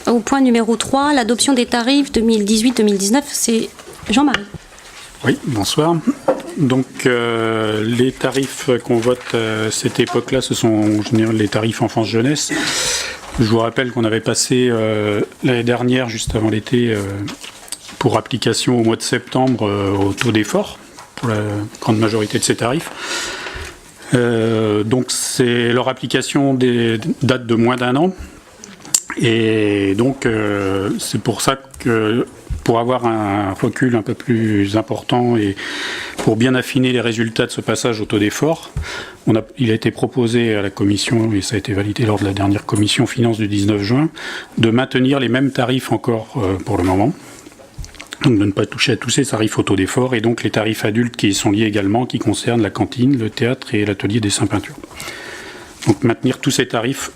Au point numéro 3, l'adoption des tarifs 2018-2019, c'est Jean-Marie. Oui, bonsoir. Donc les tarifs qu'on vote à cette époque-là, ce sont en général les tarifs enfance-jeunesse. Je vous rappelle qu'on avait passé l'année dernière, juste avant l'été, pour application au mois de septembre au taux d'effort, pour la grande majorité de ces tarifs. Donc leur application date de moins d'un an. Et donc c'est pour ça que pour avoir un recul un peu plus important et pour bien affiner les résultats de ce passage au taux d'effort, il a été proposé à la commission, et ça a été validé lors de la dernière commission finance du 19 juin, de maintenir les mêmes tarifs encore pour le moment. Donc de ne pas toucher à tous ces tarifs au taux d'effort, et donc les tarifs adultes qui y sont liés également, qui concernent la cantine, le théâtre et l'atelier dessin peinture. Donc maintenir tous ces tarifs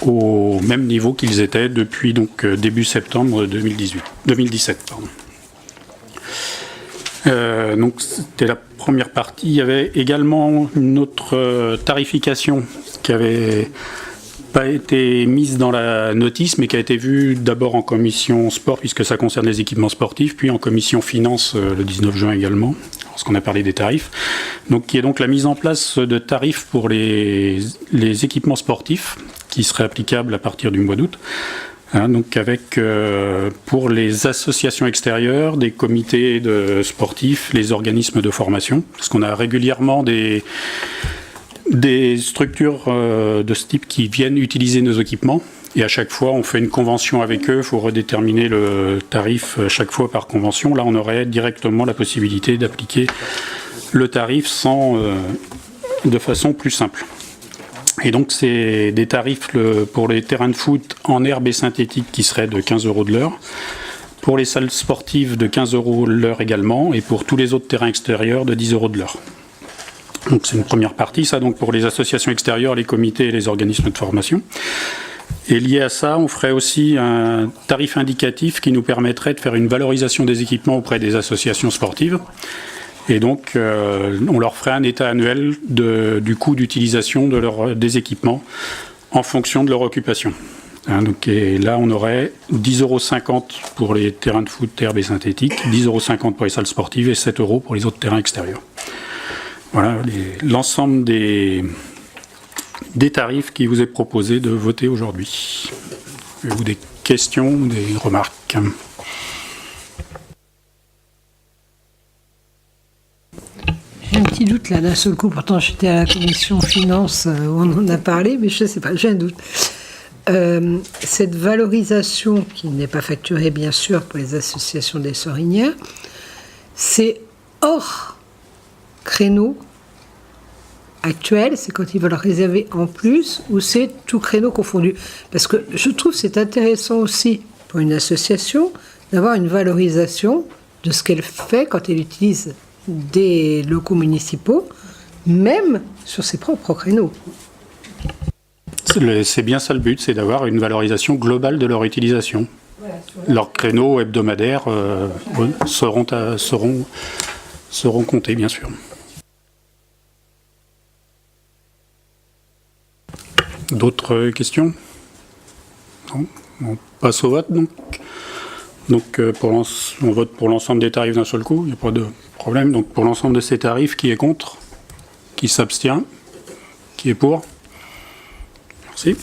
au même niveau qu'ils étaient depuis donc début septembre 2017. Donc c'était la première partie. Il y avait également une autre tarification qui avait pas été mise dans la notice, mais qui a été vue d'abord en commission sport, puisque ça concerne les équipements sportifs, puis en commission finance le 19 juin également, lorsqu'on a parlé des tarifs. Donc, qui est donc la mise en place de tarifs pour les équipements sportifs, qui seraient applicables à partir du mois d'août. Donc avec pour les associations extérieures, des comités de sportifs, les organismes de formation, parce qu'on a régulièrement des structures de ce type qui viennent utiliser nos équipements, et à chaque fois on fait une convention avec eux, il faut redéterminer le tarif chaque fois par convention. Là on aurait directement la possibilité d'appliquer le tarif de façon plus simple. Et donc c'est des tarifs pour les terrains de foot en herbe et synthétique qui seraient de 15 € de l'heure, pour les salles sportives de 15 € l'heure également, et pour tous les autres terrains extérieurs de 10 € de l'heure. Donc c'est une première partie, ça, donc pour les associations extérieures, les comités et les organismes de formation. Et lié à ça, on ferait aussi un tarif indicatif qui nous permettrait de faire une valorisation des équipements auprès des associations sportives. Et donc on leur ferait un état annuel du coût d'utilisation des équipements en fonction de leur occupation. Donc, et là on aurait 10,50 € pour les terrains de foot, herbe et synthétique, 10,50 € pour les salles sportives et 7 € pour les autres terrains extérieurs. Voilà l'ensemble des tarifs qui vous est proposé de voter aujourd'hui. Avez-vous des questions ou des remarques ? J'ai un petit doute là d'un seul coup, pourtant j'étais à la commission finance où on en a parlé, mais je ne sais pas, j'ai un doute. Cette valorisation qui n'est pas facturée bien sûr pour les associations des sorinières, c'est hors créneau actuel, c'est quand ils veulent réserver en plus, ou c'est tout créneau confondu? Parce que je trouve que c'est intéressant aussi pour une association d'avoir une valorisation de ce qu'elle fait quand elle utilise des locaux municipaux, même sur ses propres créneaux. C'est bien ça le but, c'est d'avoir une valorisation globale de leur utilisation. Leurs créneaux hebdomadaires seront comptés, bien sûr. D'autres questions? Non. On passe au vote, donc. Donc on vote pour l'ensemble des tarifs d'un seul coup, il n'y a pas de problème. Donc pour l'ensemble de ces tarifs, qui est contre? Qui s'abstient? Qui est pour? Merci.